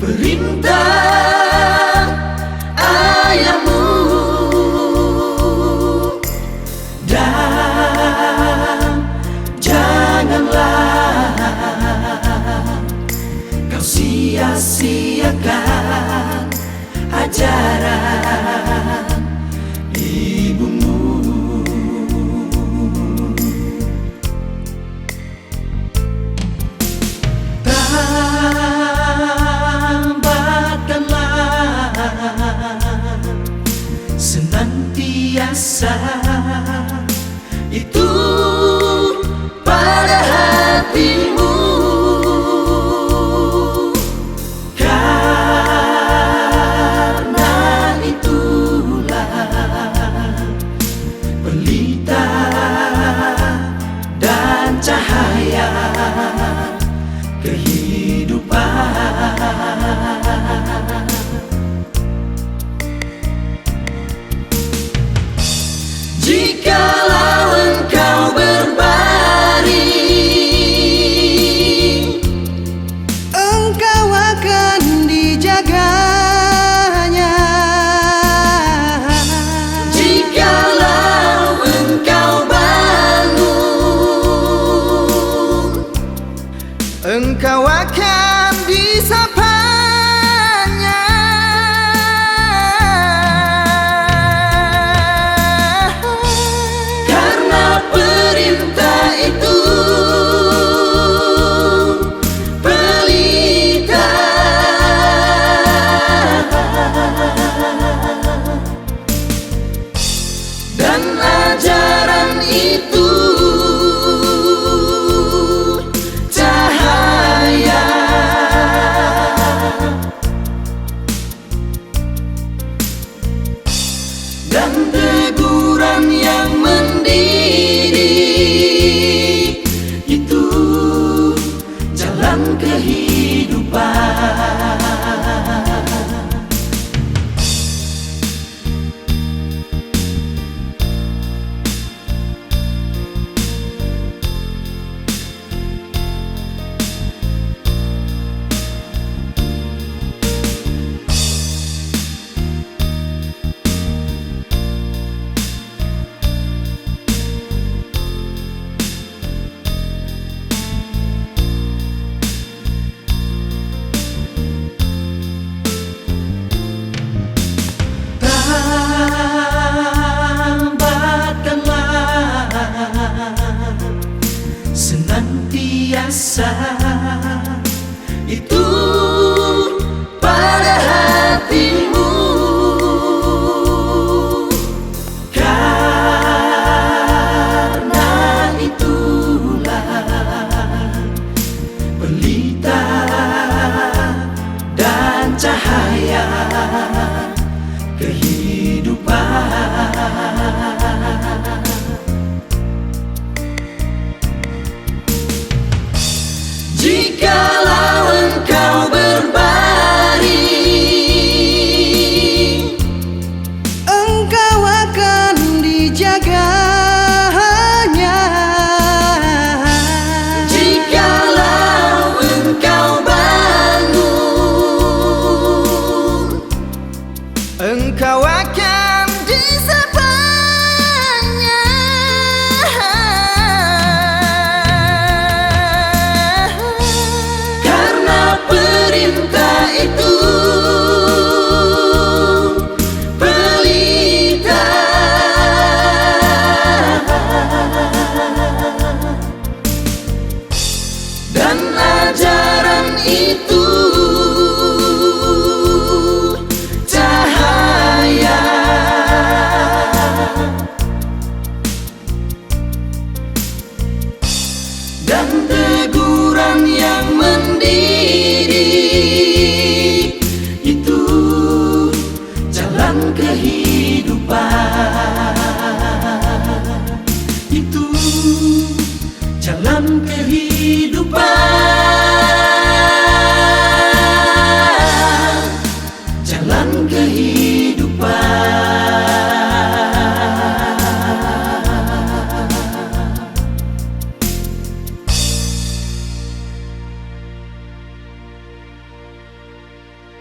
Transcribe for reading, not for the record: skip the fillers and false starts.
Perintah ayahmu dan janganlah kau sia-siakan ajaran ibumu. Senantiasa itu pada hatimu, karena itulah pelita dan cahaya kehidupan. Jikalau engkau berbaring, engkau akan dijaganya. Jikalau engkau bangun, engkau akan disapanya. Perintah itu pelita dan ajaran itu cahaya, dan teguran yang mendidik itu jalan kehidupan. Senantiasa itu pada hatimu, karena itulah pelita dan cahaya kehidupan. kehidupan. Itu jalan kehidupan, jalan kehidupan.